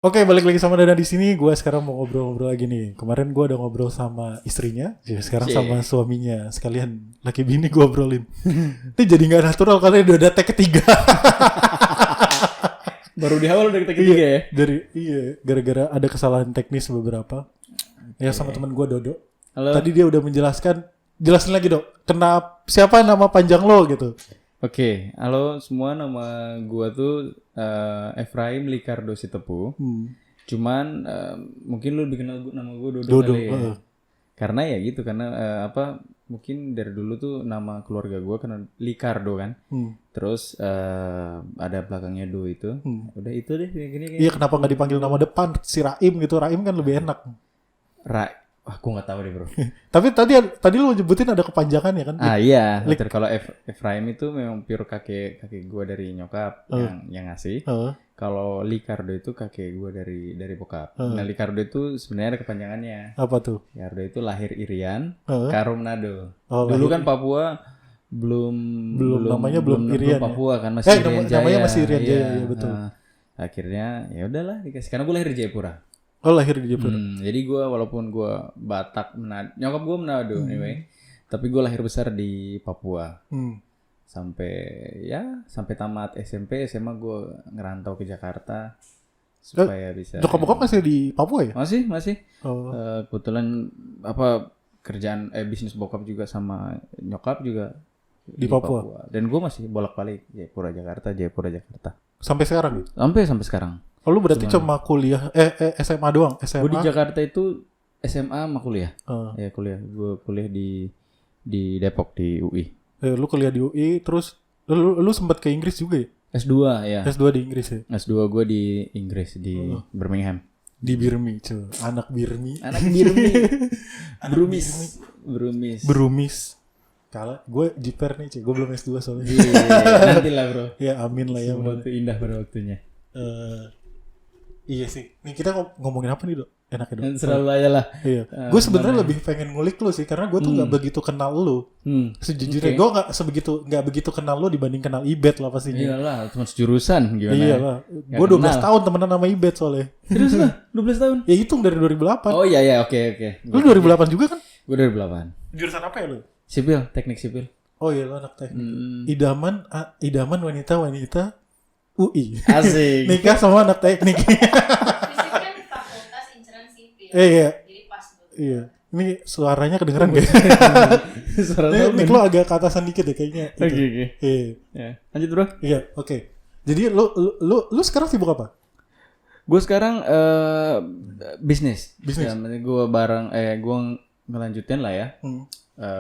Oke, balik lagi sama Dana di sini. Gue sekarang mau ngobrol-ngobrol lagi nih. Kemarin gue udah ngobrol sama istrinya, jadi sekarang sama suaminya. Sekalian laki bini gue obrolin. Ini jadi nggak natural karena udah ada tag ketiga. Baru di awal udah kita ketiga ya? Gara-gara ada kesalahan teknis beberapa. Ya sama teman gue Dodo. Halo. Tadi dia udah menjelaskan. Jelasin lagi Dok. Siapa nama panjang lo gitu? Oke, halo semua, nama gua tuh Efraim Likardo Sitepu. Cuman mungkin lu lebih kenal nama gua Dodo kali ya. Karena ya gitu, karena mungkin dari dulu tuh nama keluarga gua karena Likardo kan. Terus ada belakangnya Do itu. Udah itu deh gini. Iya, kenapa nggak dipanggil nama depan si Raim gitu? Raim kan lebih enak. Aku nggak tahu deh bro. Tapi tadi lu nyebutin ada kepanjangan ya kan? Iya. Kalau Efraim itu memang pure kakek gue dari nyokap yang ngasih. Kalau Likardo itu kakek gue dari bokap. Nah Likardo itu sebenarnya ada kepanjangannya. Apa tuh? Likardo itu lahir Irian, Karomnado. Oh, dulu kan Papua belum namanya belum Irian Papua ya? kan masih Irian Jaya. Namanya masih Irian Jaya, ya betul. Akhirnya ya udahlah dikasih. Karena gue lahir di Jayapura. Oh, lahir di Jayapura. Jadi gue walaupun gue Batak, nyokap gue Manado anyway, tapi gue lahir besar di Papua. Sampai tamat SMP, SMA gue ngerantau ke Jakarta supaya bisa. Nyokap bokap masih di Papua ya? Masih. Kebetulan kerjaan bisnis bokap juga sama nyokap juga di Papua. Dan gue masih bolak-balik Jayapura Jakarta. Sampai sekarang gitu? Sampai sekarang. Oh, lu berarti cuma kuliah SMA doang? SMA? Gue di Jakarta itu SMA sama kuliah. Ya kuliah. Gue kuliah di Depok di UI. Lu kuliah di UI, terus lu sempat ke Inggris juga ya? S2 ya. S2 di Inggris ya? S2 gue di Inggris, di Birmingham. Di Birmi, cuy. Anak Birmi. Brumis. Kalau gue jiper nih, cuy. Gue belum S2 soalnya. Nanti lah bro. Ya amin lah ya. Semua itu indah pada waktunya. Iya sih. Nih kita ngomongin apa nih Dok? Enaknya Dok. Selalu aja lah. Iya. Gue sebenarnya lebih pengen ngulik lu sih, karena gue tuh nggak begitu kenal lu. Sejujurnya gue nggak begitu kenal lu dibanding kenal Ibet lah pastinya. Iyalah, cuma sejurusan gimana? Iyalah. Gue 12 tahun temenan sama Ibet soalnya. Serius lah? 12 tahun? Ya hitung dari 2008. Oh iya oke. Lu 2008 juga kan? Gue 2008. Jurusan apa ya lu? Sipil, teknik sipil. Oh iya, lu anak teknik. Idaman wanita UI. Asik. Nikah sama anak teknik. Kan fakultas inceran sipil. Iya. Jadi pas tuh. Iya. Ini suaranya kedengeran gak? Suaranya Ini lo agak ke atasan dikit ya kayaknya. Oke. Iya. Ya. Lanjut bro. Iya, oke. Jadi lu sekarang sibuk apa? Gue sekarang bisnis. Bisnis. Ya, gue gue ngelanjutin lah ya.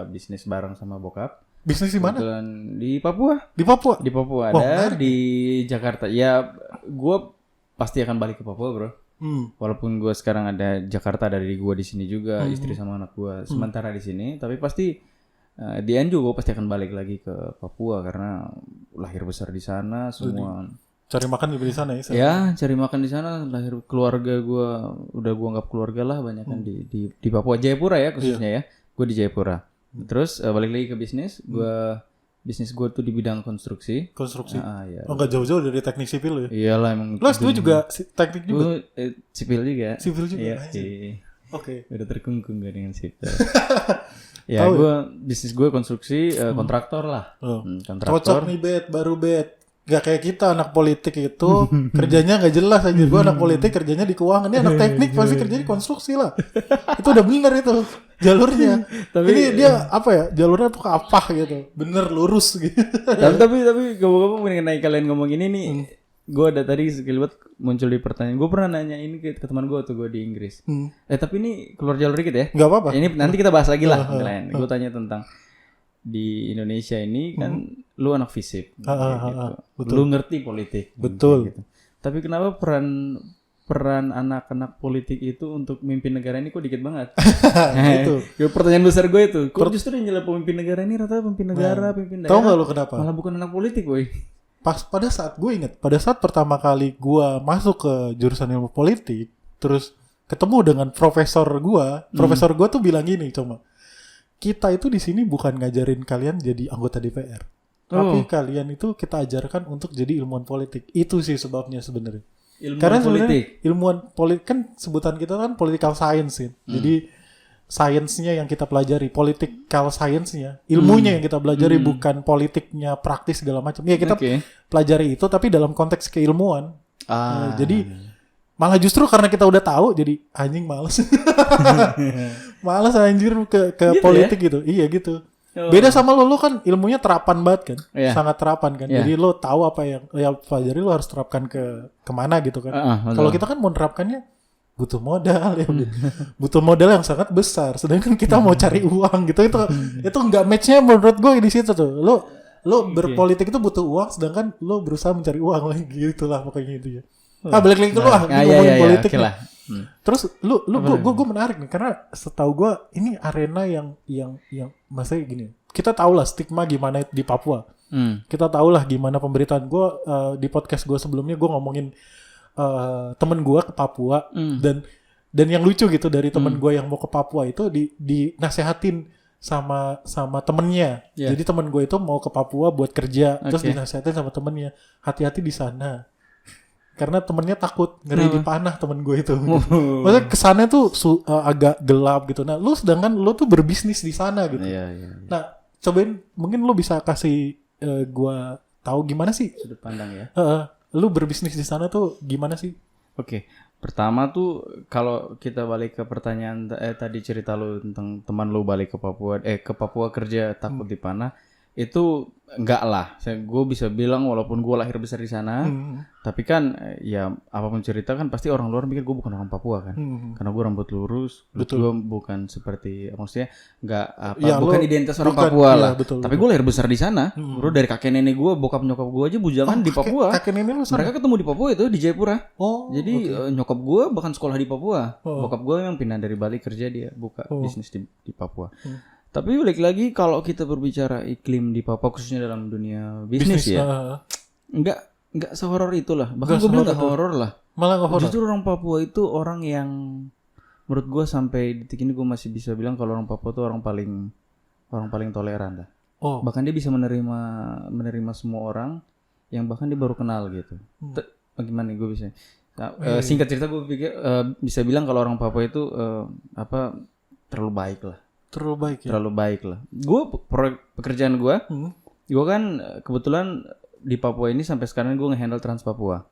Bisnis bareng sama bokap. Bisnis di mana? Kebetulan di Papua. Di Papua. Di Papua ada, di Jakarta. Ya, gue pasti akan balik ke Papua, bro. Walaupun gue sekarang ada Jakarta, ada di gue di sini juga, istri sama anak gue sementara di sini. Tapi pasti di end juga gue pasti akan balik lagi ke Papua karena lahir besar di sana, semua. Cari makan di sana ya? Ya, cari makan di sana. Lahir keluarga gue, udah gue anggap keluarga lah, banyak kan di Papua, Jayapura ya khususnya ya. Gue di Jayapura. Terus balik lagi ke bisnis, bisnis gue tuh di bidang konstruksi. Ya. Oh, nggak jauh-jauh dari teknik sipil ya? Iyalah emang. Lo S2 juga teknik juga? Sipil juga. Iya. Oke. Udah terkungkung gak dengan sipil. Ya bisnis gue konstruksi, kontraktor lah. Kontraktor. Cocok nih baru Gak kayak kita anak politik itu kerjanya nggak jelas aja. Gue anak politik kerjanya di keuangan. Ini anak teknik pasti kerjanya di konstruksi lah. Itu udah bener itu jalurnya. Tapi ini dia apa ya? Jalurnya tuh apa gitu? Bener lurus gitu. tapi ngomong-ngomong mengenai kalian ngomong ini nih, gue ada tadi sekelibat muncul di pertanyaan. Gue pernah nanya ini ke teman gue tuh, gue di Inggris. Tapi ini keluar jalur dikit ya? Nggak apa-apa. Ini nanti kita bahas lagi lah. Gue tanya tentang di Indonesia ini kan lu anak fisip, gitu. Lu ngerti politik, betul. Gitu. Tapi kenapa peran anak-anak politik itu untuk memimpin negara ini kok dikit banget? Itu pertanyaan besar gue itu. Kok justru yang jelas pemimpin negara ini rata pemimpin negara, pemimpin daerah. Tahu nggak lu kenapa? Malah bukan anak politik, boy. Pada saat pertama kali gue masuk ke jurusan ilmu politik, terus ketemu dengan profesor gue tuh bilang gini, cuma kita itu di sini bukan ngajarin kalian jadi anggota DPR. Tapi kalian itu kita ajarkan untuk jadi ilmuwan politik. Itu sih sebabnya sebenarnya. Ilmuwan Karena politik. sebenarnya ilmuwan politik kan sebutan kita kan political science ya. Jadi sainsnya yang kita pelajari, political science-nya, ilmunya yang kita pelajari bukan politiknya praktis segala macam. Ya kita pelajari itu tapi dalam konteks keilmuan. Jadi malah justru karena kita udah tahu jadi anjing males. Males anjir ke gitu politik gitu. Iya gitu. Beda sama lo kan ilmunya terapan banget kan, sangat terapan kan. Jadi lo tahu apa yang ya pelajari lo harus terapkan ke kemana gitu kan. Kalau kita kan mau nerapkannya butuh modal ya, butuh modal yang sangat besar. Sedangkan kita mau cari uang gitu itu nggak matchnya menurut gue di situ tuh. Lo berpolitik itu butuh uang, sedangkan lo berusaha mencari uang lagi gitulah pokoknya itu ya. Balik lagi ke lo ngomongin politik nih. Terus gue menarik nih karena setahu gue ini arena yang maksudnya gini. Kita tahu lah stigma gimana di Papua. Kita tahu lah gimana pemberitaan gue di podcast gue sebelumnya gue ngomongin temen gue ke Papua dan yang lucu gitu dari temen gue yang mau ke Papua itu dinasehatin sama temennya. Jadi temen gue itu mau ke Papua buat kerja terus dinasehatin sama temennya hati-hati di sana. Karena temennya takut ngeri dipanah temen gue itu. Maksudnya kesannya tuh agak gelap gitu. Nah, sedangkan lu tuh berbisnis di sana gitu. Nah, cobain mungkin lu bisa kasih gue tahu gimana sih sudut pandang ya. Lu berbisnis di sana tuh gimana sih? Oke. Pertama tuh kalau kita balik ke pertanyaan tadi cerita lu tentang teman lu balik ke Papua kerja takut dipanah. Itu enggak lah, gue bisa bilang walaupun gue lahir besar di sana, tapi kan ya apapun cerita kan pasti orang luar mikir gue bukan orang Papua kan, karena gue rambut lurus, gue bukan seperti maksudnya nggak bukan identitas orang Papua lah, tapi gue lahir besar di sana, bro dari kakek nenek gue, bokap nyokap gue aja bujangan di Papua, kakek nenek lu sana? Mereka ketemu di Papua itu di Jayapura, jadi nyokap gue bahkan sekolah di Papua, bokap gue yang pindah dari Bali kerja dia buka bisnis di Papua. Tapi balik lagi kalau kita berbicara iklim di Papua khususnya dalam dunia bisnis ya, nggak sehoror itulah. Bahkan gue bilang nggak horor lah. Malah nggak horor. Justru orang Papua itu orang yang menurut gue sampai detik ini gue masih bisa bilang kalau orang Papua itu orang paling toleran lah. Bahkan dia bisa menerima semua orang yang bahkan dia baru kenal gitu. Bagaimana gue bisa? Singkat cerita gue pikir bisa bilang kalau orang Papua itu terlalu baik lah. Terlalu baik lah. Gue pekerjaan gue kan kebetulan di Papua ini sampai sekarang gue nge-handle Trans Papua,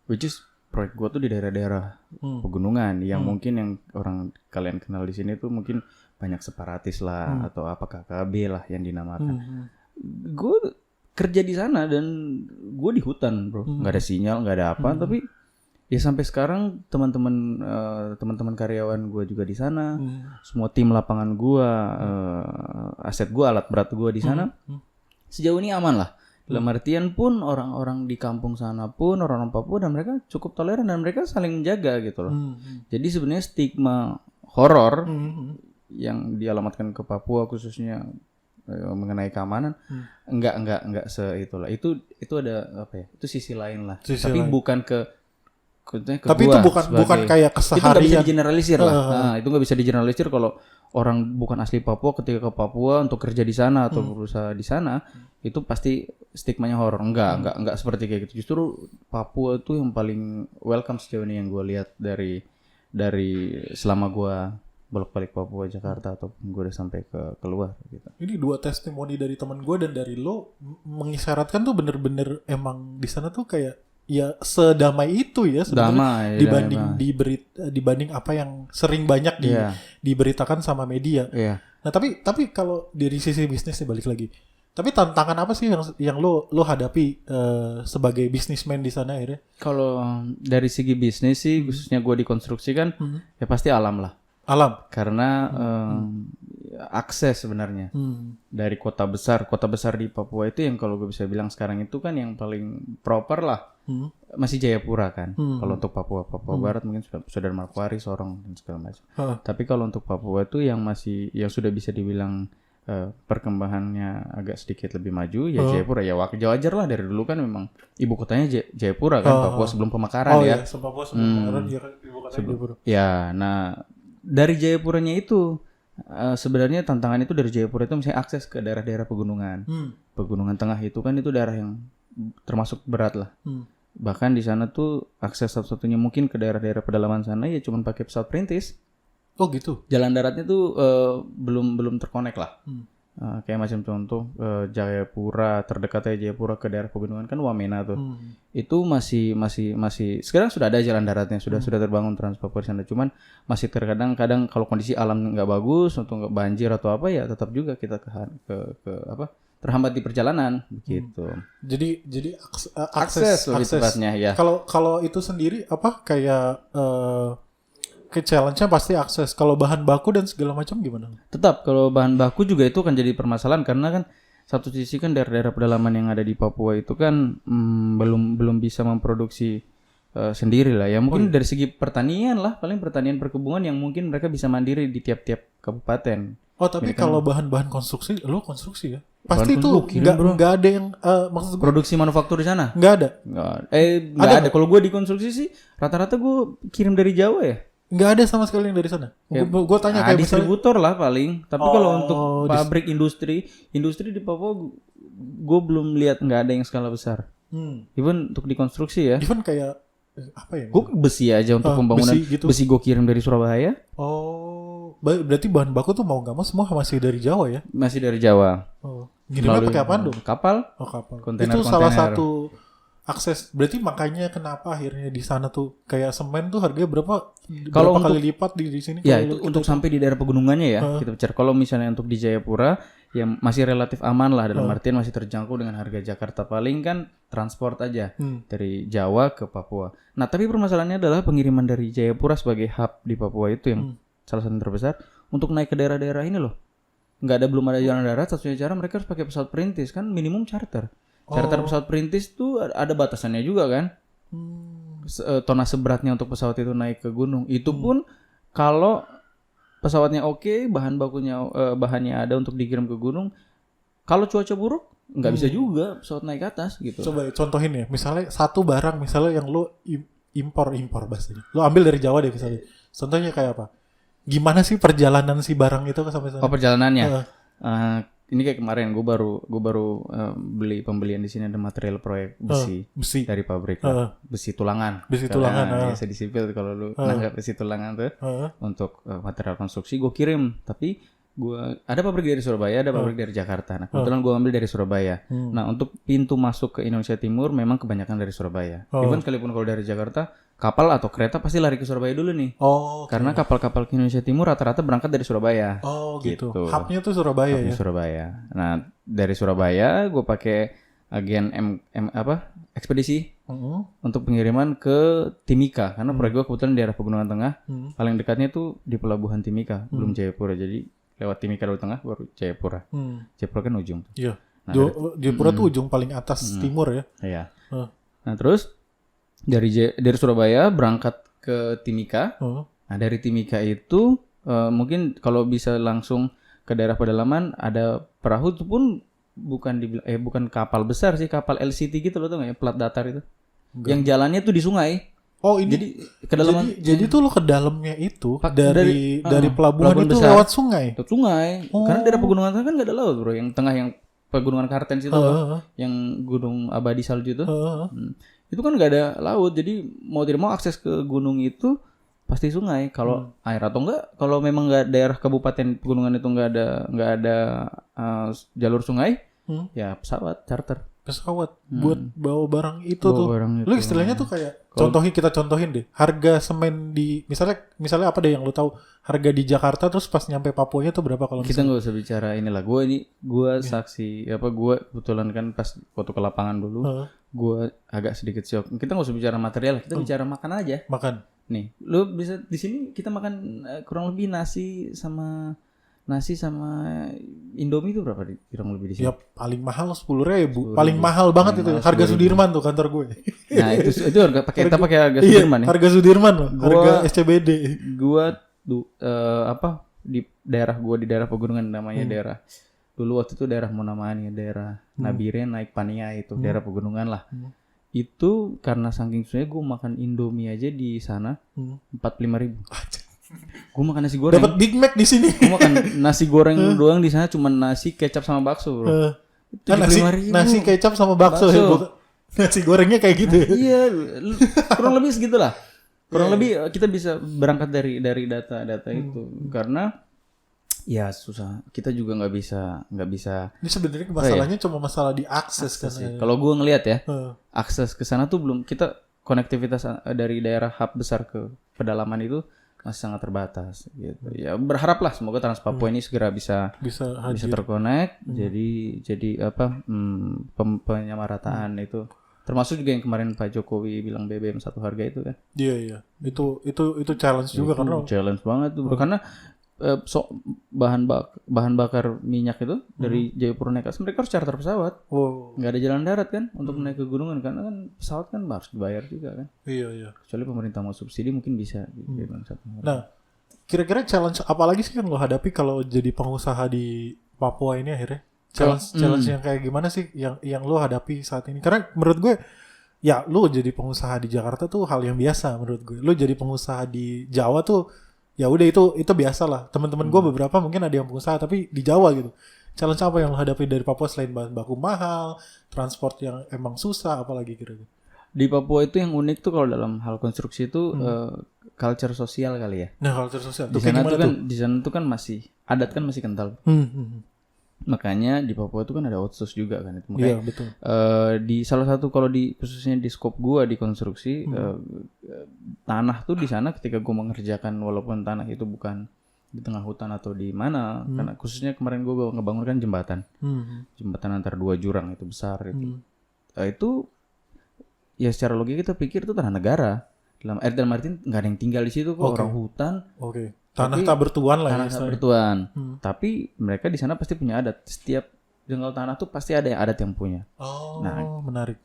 which is proyek gue tuh di daerah-daerah pegunungan yang mungkin yang orang kalian kenal di sini tuh mungkin banyak separatis lah atau apa KKB lah yang dinamakan. Gue kerja di sana dan gue di hutan bro, nggak ada sinyal, nggak ada apa, tapi ya sampai sekarang teman-teman karyawan gue juga di sana, semua tim lapangan gue, aset gue, alat berat gue di sana, sejauh ini aman lah. Dalam artian pun orang-orang di kampung sana pun orang-orang Papua dan mereka cukup toleran dan mereka saling menjaga gitu loh. Jadi sebenarnya stigma horor yang dialamatkan ke Papua khususnya mengenai keamanan enggak seitulah. Itu ada apa ya? Itu sisi lain lah. Tapi bukan ke tapi itu bukan kayak keseharian. Itu nggak bisa digeneralisir lah. Nah, itu nggak bisa digeneralisir kalau orang bukan asli Papua ketika ke Papua untuk kerja di sana atau berusaha di sana itu pasti stigmanya horor. Enggak seperti kayak gitu. Justru Papua itu yang paling welcome sejauh ini yang gue lihat dari selama gue bolak-balik Papua Jakarta ataupun gue udah sampai ke keluar gitu. Ini 2 testimoni dari teman gue dan dari lo mengisyaratkan tuh bener-bener emang di sana tuh kayak ya sedamai itu ya sebenarnya dibanding apa yang sering banyak diberitakan sama media. Nah tapi kalau dari sisi bisnis nih balik lagi. Tapi tantangan apa sih yang lo hadapi sebagai bisnismen di sana akhirnya? Kalau dari segi bisnis sih khususnya gue di konstruksi kan ya pasti alam lah. Karena akses sebenarnya dari kota besar di Papua itu yang kalau gue bisa bilang sekarang itu kan yang paling proper lah masih Jayapura kan. Kalau untuk Papua Barat mungkin sudah Manokwari, Sorong dan segala macam. Tapi kalau untuk Papua itu yang sudah bisa dibilang perkembangannya agak sedikit lebih maju ya Jayapura ya wajar lah dari dulu kan memang ibu kotanya Jayapura kan Papua sebelum pemekaran ya. Papua sebelum pemekaran ibu kotanya Jayapura. Ya, nah dari Jayapuranya itu sebenarnya tantangan itu dari Jayapura itu misalnya akses ke daerah-daerah pegunungan. Pegunungan tengah itu kan itu daerah yang termasuk berat lah. Bahkan di sana tuh akses satu-satunya mungkin ke daerah-daerah pedalaman sana ya cuma pakai pesawat perintis. Oh gitu. Jalan daratnya tuh belum terkonek lah. Kayak macam contoh Jayapura, terdekatnya Jayapura ke daerah pegunungan kan Wamena tuh. Itu masih sekarang sudah ada jalan daratnya, sudah terbangun Trans Papua di sana. Cuman masih terkadang kalau kondisi alam nggak bagus atau nggak banjir atau apa ya tetap juga kita ke terhambat di perjalanan begitu. Jadi akses lebih tepatnya ya. Kalau itu sendiri apa kayak ke challenge-nya pasti akses. Kalau bahan baku dan segala macam gimana? Tetap kalau bahan baku juga itu kan jadi permasalahan karena kan satu sisi kan daerah-daerah pedalaman yang ada di Papua itu kan belum bisa memproduksi sendiri lah ya. Mungkin dari segi pertanian lah, paling pertanian perkebunan yang mungkin mereka bisa mandiri di tiap-tiap kabupaten. Oh tapi kalau bahan-bahan konstruksi, lo konstruksi ya? Pasti itu nggak ada yang maksud gue, produksi manufaktur di sana? Nggak ada. Nggak ada. Kalau gue di konstruksi sih rata-rata gue kirim dari Jawa ya. Nggak ada sama sekali yang dari sana. Gue tanya kayak distributor lah paling. Tapi kalau untuk pabrik industri di Papua gue belum lihat nggak ada yang skala besar. Even untuk dikonstruksi ya. Even kayak apa ya? Gue besi aja untuk pembangunan. Besi gue kirim dari Surabaya. Oh, berarti bahan baku tuh mau nggak mau semua masih dari Jawa ya? Masih dari Jawa. Oh, ngirimnya pakai apaan dong? Kapal. Oh kapal. Kontainer. Itu salah satu akses. Berarti makanya kenapa akhirnya di sana tuh kayak semen tuh harganya berapa kali lipat di sini? Ya itu untuk sampai di daerah pegunungannya ya kita bicara. Kalau misalnya untuk di Jayapura ya masih relatif aman lah dalam artian masih terjangkau dengan harga Jakarta. Paling kan transport aja dari Jawa ke Papua. Nah tapi permasalahannya adalah pengiriman dari Jayapura sebagai hub di Papua itu yang salah satu terbesar untuk naik ke daerah-daerah ini loh. Belum ada jalan darat, satunya cara mereka harus pakai pesawat perintis kan minimum charter. Charter pesawat perintis tuh ada batasannya juga kan. Tonase beratnya untuk pesawat itu naik ke gunung. Itu pun kalau pesawatnya oke, bahannya ada untuk dikirim ke gunung. Kalau cuaca buruk nggak bisa juga pesawat naik ke atas gitu. Coba contohin ya, misalnya satu barang misalnya yang lo impor bahasanya. Lo ambil dari Jawa deh misalnya. Contohnya kayak apa? Gimana sih perjalanan si barang itu sampai sana? Oh perjalanannya. Ini kayak kemarin gue baru beli pembelian di sini ada material proyek besi dari pabrik besi tulangan. Biasa di sipil kalau lu nanggap besi tulangan tuh untuk material konstruksi gue kirim. Tapi gue ada pabrik dari Surabaya, ada pabrik dari Jakarta. Nah kebetulan gue ambil dari Surabaya. Nah untuk pintu masuk ke Indonesia Timur memang kebanyakan dari Surabaya. Even sekalipun kalau dari Jakarta kapal atau kereta pasti lari ke Surabaya dulu nih. Karena kapal-kapal ke Indonesia Timur rata-rata berangkat dari Surabaya. Oh gitu. Hubnya tuh Surabaya ya. Surabaya. Nah dari Surabaya gue pakai agen ekspedisi untuk pengiriman ke Timika. Karena proyek gue kebetulan di daerah Pegunungan Tengah. Paling dekatnya tuh di Pelabuhan Timika, belum Jayapura. Jadi lewat Timika dulu tengah baru Jayapura. Jayapura kan ujung. Iya. Jayapura tuh ujung paling atas timur ya. Iya. Nah terus dari Surabaya berangkat ke Timika. Nah dari Timika itu mungkin kalau bisa langsung ke daerah pedalaman ada perahu itu pun bukan kapal besar sih, kapal LCT gitu loh tuh nggak ya, plat datar itu. Yang jalannya tuh di sungai. Oh ini jadi kedalaman. Jadi tuh lo ke dalamnya itu dari pelabuhan itu besar, lewat sungai. Lewat sungai. Karena daerah pegunungan kan nggak ada laut bro. Yang tengah yang pegunungan Kartens itu, yang gunung abadi salju itu. Itu kan nggak ada laut, jadi mau tidak mau akses ke gunung itu pasti sungai. Kalau air atau enggak, kalau memang nggak daerah kabupaten pegunungan itu nggak ada jalur sungai, ya pesawat charter. Pesawat buat bawa barang itu tuh. Lu istilahnya tuh kayak kita contohin deh. Harga semen di misalnya apa deh yang lu tahu? Harga di Jakarta terus pas nyampe Papuanya tuh berapa kalau kita nggak usah bicara inilah. Gue saksi gue kebetulan kan pas waktu ke lapangan dulu. Gue agak sedikit shock. Kita nggak usah bicara material, kita bicara makan aja. Makan. Nih, lu bisa di sini kita makan kurang lebih nasi sama Indomie itu berapa kurang lebih di sini? Ya paling mahal 10.000. Paling mahal banget itu. Harga Sudirman tuh kantor gue. Nah itu harga kita pakai harga Sudirman ya. Harga Sudirman loh. Harga SCBD. Gue di daerah pegunungan namanya daerah. Dulu waktu itu daerah Monamani, daerah Nabire naik Pania itu, daerah pegunungan lah. Itu karena saking susahnya gue makan Indomie aja di sana 45.000. Gue makan nasi goreng. Dapat Big Mac di sini. Gue makan nasi goreng doang di sana cuma nasi kecap sama bakso, bro. Nasi kecap sama bakso. Ya, Nasi gorengnya kayak gitu ya. Iya, kurang lebih segitulah. Kurang lebih kita bisa berangkat dari data-data itu karena ya susah. Kita juga nggak bisa. Ini sebenarnya masalahnya cuma masalah di akses kan. Ya. Kalau gue ngelihat ya, akses ke sana tuh belum kita konektivitas dari daerah hub besar ke pedalaman itu masih sangat terbatas gitu. Ya berharaplah semoga Trans Papua ini segera bisa terkonek. Jadi apa penyamarataan itu termasuk juga yang kemarin Pak Jokowi bilang BBM satu harga itu kan. Iya. Itu challenge juga karena challenge banget tuh bro. Karena bahan bakar minyak itu dari Jayapura naik atas mereka harus charter pesawat. Nggak ada jalan darat kan untuk naik ke gunungan karena kan pesawat kan harus dibayar juga kan. Iya. Kecuali pemerintah mau subsidi mungkin bisa. Nah, kira-kira challenge apa lagi sih yang lo hadapi kalau jadi pengusaha di Papua ini akhirnya? Challenge yang kayak gimana sih yang lo hadapi saat ini? Karena menurut gue ya lo jadi pengusaha di Jakarta tuh hal yang biasa menurut gue. Lo jadi pengusaha di Jawa tuh ya udah itu biasa lah. Teman-teman gue beberapa mungkin ada yang pengusaha tapi di Jawa gitu. Challenge apa yang lo hadapi dari Papua selain bahan baku mahal, transport yang emang susah, apalagi kira-kira? Di Papua itu yang unik tuh kalau dalam hal konstruksi itu culture sosial kali ya. Nah, culture sosial. Di sana tuh kan masih adat kan masih kental. Makanya di Papua itu kan ada outsource juga kan itu. Makanya, iya, betul. Di salah satu kalau khususnya di scope gua di konstruksi tanah tuh di sana ketika gua mengerjakan walaupun tanah itu bukan di tengah hutan atau di mana karena khususnya kemarin gua ngebangun kan jembatan antar dua jurang itu besar itu. Itu ya secara logika kita pikir itu tanah negara. Dalam arti nggak ada yang tinggal di situ kok orang hutan. Tanah tak bertuan lah. Tanah tak bertuan. Tapi mereka di sana pasti punya adat. Setiap jengkal tanah tuh pasti ada adat yang punya. Menarik.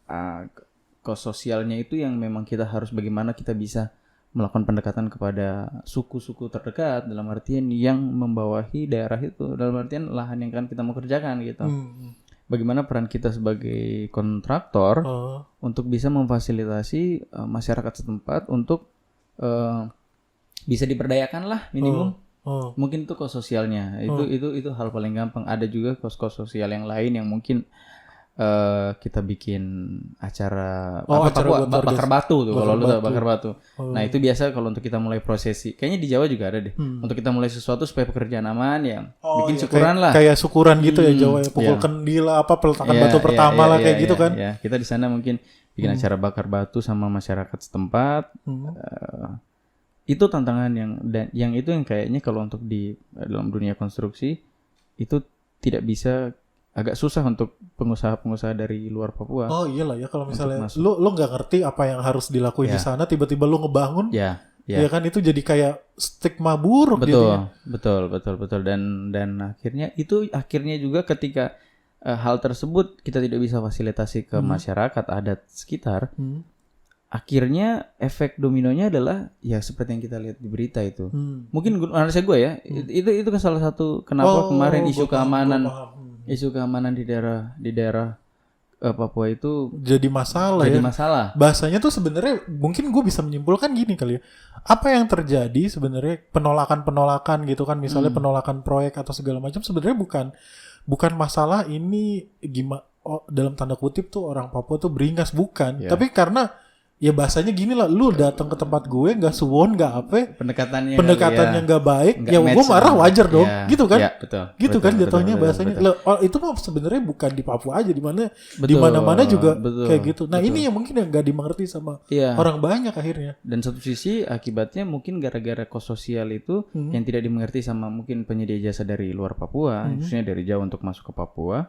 Kos sosialnya itu yang memang kita harus bagaimana kita bisa melakukan pendekatan kepada suku-suku terdekat dalam artian yang membawahi daerah itu. Dalam artian lahan yang kan kita mau kerjakan gitu. Bagaimana peran kita sebagai kontraktor untuk bisa memfasilitasi masyarakat setempat untuk bisa diberdayakan lah minimum. Mungkin itu kos sosialnya. Itu hal paling gampang. Ada juga kos-kos sosial yang lain yang mungkin kita bikin acara bakar batu tuh kalau lu tahu bakar batu. Nah, itu biasa kalau untuk kita mulai prosesi. Kayaknya di Jawa juga ada deh. Untuk kita mulai sesuatu supaya pekerjaan aman ya bikin syukuran lah. Kayak syukuran gitu ya Jawa ya. Pukul kendil peletakan batu pertama lah kayak gitu kan. Ya, kita di sana mungkin bikin acara bakar batu sama masyarakat setempat. Itu tantangan yang itu yang kayaknya kalau untuk di dalam dunia konstruksi itu tidak bisa agak susah untuk pengusaha-pengusaha dari luar Papua. Oh iyalah ya kalau misalnya lu nggak ngerti apa yang harus dilakuin di sana tiba-tiba lu ngebangun. Ya kan itu jadi kayak stigma buruk gitu. Betul dan akhirnya juga ketika hal tersebut kita tidak bisa fasilitasi ke masyarakat adat sekitar. Akhirnya efek dominonya adalah ya seperti yang kita lihat di berita itu. Mungkin analisa gue ya, itu kan salah satu kenapa kemarin isu keamanan di daerah Papua itu jadi masalah. Bahasanya tuh sebenarnya mungkin gue bisa menyimpulkan gini kali ya. Apa yang terjadi sebenarnya penolakan gitu kan misalnya penolakan proyek atau segala macam sebenarnya bukan masalah ini gimana dalam tanda kutip tuh orang Papua tuh beringas bukan. Tapi karena ya bahasanya gini lah, lu datang ke tempat gue nggak suwon nggak apa, pendekatannya nggak baik, ya gue marah wajar dong, gitu kan? Ya, betul, kan jatuhnya bahasanya. Itu mah sebenarnya bukan di Papua aja, di mana-mana juga kayak gitu. Nah ini yang mungkin yang nggak dimengerti sama orang banyak akhirnya. Dan satu sisi akibatnya mungkin gara-gara kos sosial itu yang tidak dimengerti sama mungkin penyedia jasa dari luar Papua, khususnya dari Jawa untuk masuk ke Papua,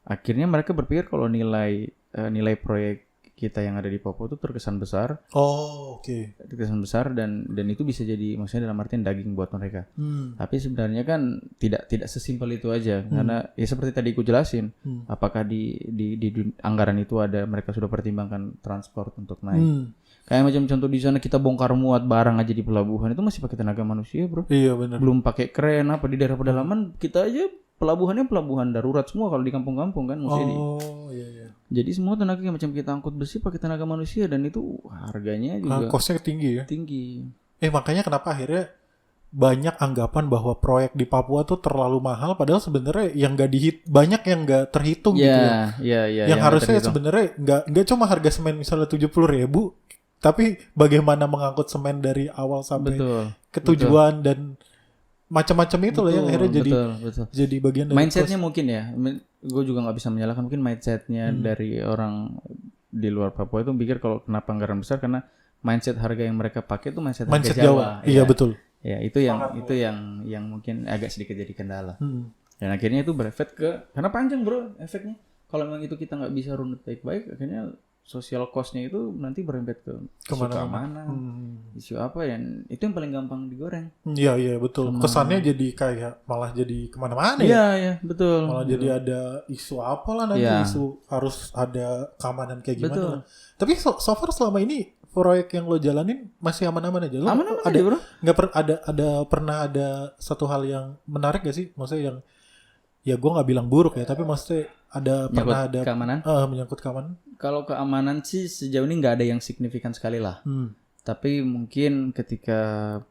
akhirnya mereka berpikir kalau nilai proyek kita yang ada di Papua itu terkesan besar. Terkesan besar dan itu bisa jadi maksudnya dalam artian daging buat mereka. Tapi sebenarnya kan tidak sesimpel itu aja karena ya seperti tadi aku jelasin, apakah di anggaran itu ada mereka sudah pertimbangkan transport untuk naik. Kayak macam contoh di sana kita bongkar muat barang aja di pelabuhan itu masih pakai tenaga manusia, bro. Iya benar. Belum pakai kren apa di daerah pedalaman kita aja pelabuhannya pelabuhan darurat semua kalau di kampung-kampung kan mesti iya. Jadi semua tenaga yang macam kita angkut besi pakai tenaga manusia dan itu harganya juga kosnya tinggi ya. Tinggi. Makanya kenapa akhirnya banyak anggapan bahwa proyek di Papua tuh terlalu mahal, padahal sebenarnya yang banyak yang nggak terhitung gitu ya. Yang harusnya sebenarnya nggak cuma harga semen misalnya 70.000, tapi bagaimana mengangkut semen dari awal sampai ke tujuan dan macam-macam itu lah yang akhirnya jadi bagian dari mindsetnya mungkin ya. Gue juga nggak bisa menyalahkan, mungkin mindsetnya dari orang di luar Papua itu pikir kalau kenapa anggaran besar karena mindset harga yang mereka pakai itu mindset harga Jawa. Iya betul. Ya itu yang mungkin agak sedikit jadi kendala. Dan akhirnya itu berefek karena panjang bro efeknya. Kalau memang itu kita nggak bisa runut baik-baik, akhirnya social cost-nya itu nanti berefek ke keamanan, isu apa dan itu yang paling gampang digoreng. Iya betul. Kesannya jadi kayak malah jadi kemana-mana ya. Iya betul. Malah jadi ada isu apalah nanti isu harus ada keamanan kayak gimana. Betul. Tapi so far selama ini proyek yang lo jalanin masih aman-aman aja. Aman-aman ada, aja bro. Nggak pernah ada satu hal yang menarik gak sih? Maksudnya yang ya gue nggak bilang buruk ya, tapi maksudnya pernah ada keamanan. Menyangkut keamanan. Kalau keamanan sih sejauh ini nggak ada yang signifikan sekali lah. Tapi mungkin ketika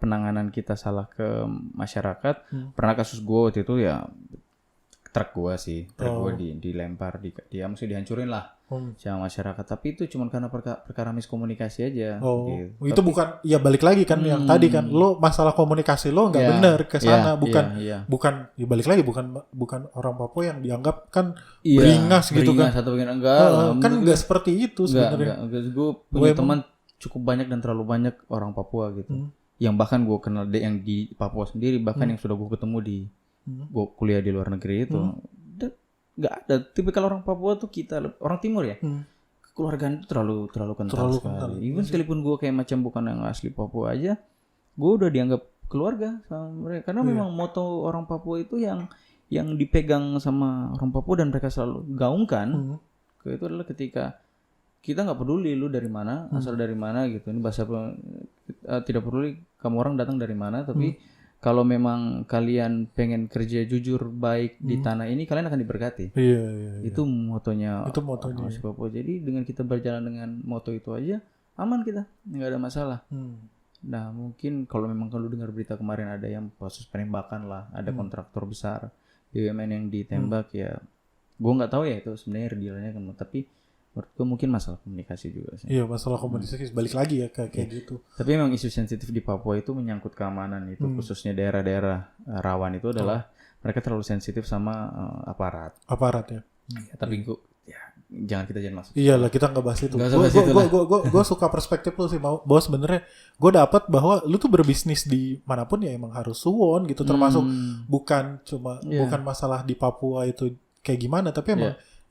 penanganan kita salah ke masyarakat, pernah kasus gue waktu itu ya truk gue dilempar, mesti dihancurin lah sama masyarakat. Tapi itu cuma karena perkara miskomunikasi aja. Gitu. Itu bukan, ya balik lagi kan yang tadi kan, lo masalah komunikasi lo nggak benar ke sana, bukan ya balik lagi bukan orang Papua yang dianggap kan beringas gitu kan. Satu bagian enggak. Kan nggak seperti itu sebenarnya. Gue punya teman cukup banyak dan terlalu banyak orang Papua gitu. Yang bahkan gue kenal yang di Papua sendiri, bahkan yang sudah gue ketemu di gue kuliah di luar negeri itu nggak ada tipikal orang Papua tuh kita orang Timur ya kekeluargaan itu terlalu kental sekali. Even sekalipun gue kayak macam bukan yang asli Papua aja, gue udah dianggap keluarga sama mereka karena memang moto orang Papua itu yang dipegang sama orang Papua dan mereka selalu gaungkan itu adalah ketika kita nggak peduli lu dari mana, asal dari mana gitu. Ini bahasa tidak peduli kamu orang datang dari mana, tapi kalau memang kalian pengen kerja jujur baik di tanah ini, kalian akan diberkati. Iya. Itu motonya. Papua. Jadi dengan kita berjalan dengan moto itu aja, aman kita, nggak ada masalah. Nah mungkin kalau memang kalau dengar berita kemarin ada yang proses penembakan lah, ada kontraktor besar BUMN yang ditembak ya, gue nggak tahu ya itu sebenarnya dealnya kan, tapi menurut gue mungkin masalah komunikasi juga sih. Iya masalah komunikasi balik lagi ya kayak gitu. Tapi memang isu sensitif di Papua itu menyangkut keamanan itu, khususnya daerah-daerah rawan itu adalah mereka terlalu sensitif sama aparat ya. Tapi gue jangan masuk. Iyalah kita nggak bahas itu. Gue suka perspektif lu sih, bahwa sebenarnya gue dapat bahwa lu tuh berbisnis di manapun ya emang harus suwon gitu, termasuk bukan masalah di Papua itu kayak gimana, tapi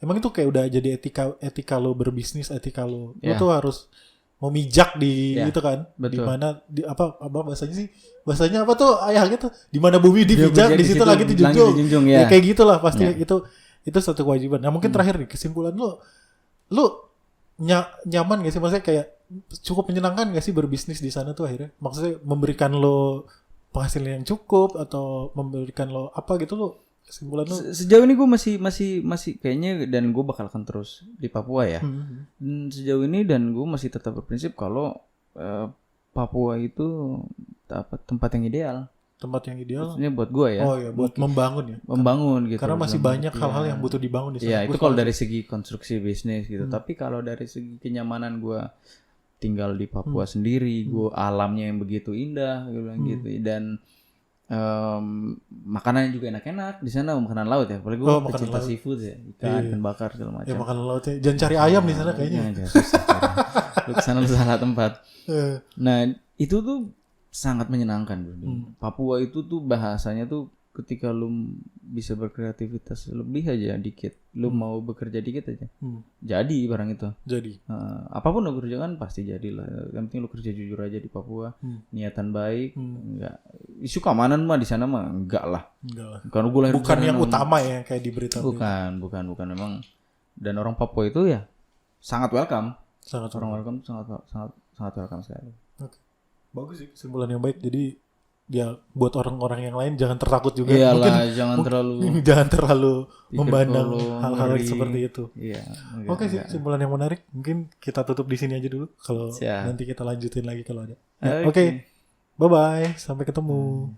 emang itu kayak udah jadi etika lo berbisnis, etika lo tuh harus memijak di itu kan. Di mana apa bahasanya apa tuh ayahnya tuh, di mana bumi dipijak di situ lagi dijunjung. Ya kayak gitulah pasti itu satu kewajiban. Nah mungkin terakhir nih kesimpulan lo nyaman gak sih, maksudnya kayak cukup menyenangkan gak sih berbisnis di sana tuh akhirnya? Maksudnya memberikan lo penghasilan yang cukup atau memberikan lo apa gitu lo? Kesimpulan lu? Sejauh ini gue masih kayaknya, dan gue bakal akan terus di Papua ya. Dan sejauh ini dan gue masih tetap berprinsip kalau Papua itu tempat yang ideal. Tempat yang ideal. Maksudnya buat gue ya. Oh ya, buat membangun ya. Membangun gitu. Karena masih banyak hal-hal yang butuh dibangun di sana. Iya, itu kalau dari segi konstruksi bisnis gitu. Tapi kalau dari segi kenyamanan gue tinggal di Papua sendiri, gue alamnya yang begitu indah gitu. Dan makanannya juga enak-enak di sana, makanan laut ya, apalagi gue pecinta seafood ya, ikan bakar segala macam. Ya makanan lautnya, jangan cari ayam di sana kayaknya. Lu kesana lu salah tempat. Nah itu tuh sangat menyenangkan bro. Papua itu tuh bahasanya tuh ketika lu bisa berkreativitas lebih aja dikit, lu mau bekerja dikit aja, jadi barang itu. Jadi apapun lu kerjakan pasti jadilah. Yang penting lu kerja jujur aja di Papua, niatan baik, enggak isu keamanan mah di sana mah enggak lah. Karena gue lahir bukan yang utama ya kayak di berita. Bukan memang. Dan orang Papua itu ya sangat welcome. Sangat welcome sekali. Oke. Bagus sih, kesimpulan yang baik. Jadi ya buat orang-orang yang lain jangan tertakut juga. Iyalah, jangan terlalu memandang hal-hal seperti itu. Iya. Oke sih, kesimpulan yang menarik. Mungkin kita tutup di sini aja dulu. Kalau nanti kita lanjutin lagi kalau ada. Oke. Bye bye, sampai ketemu.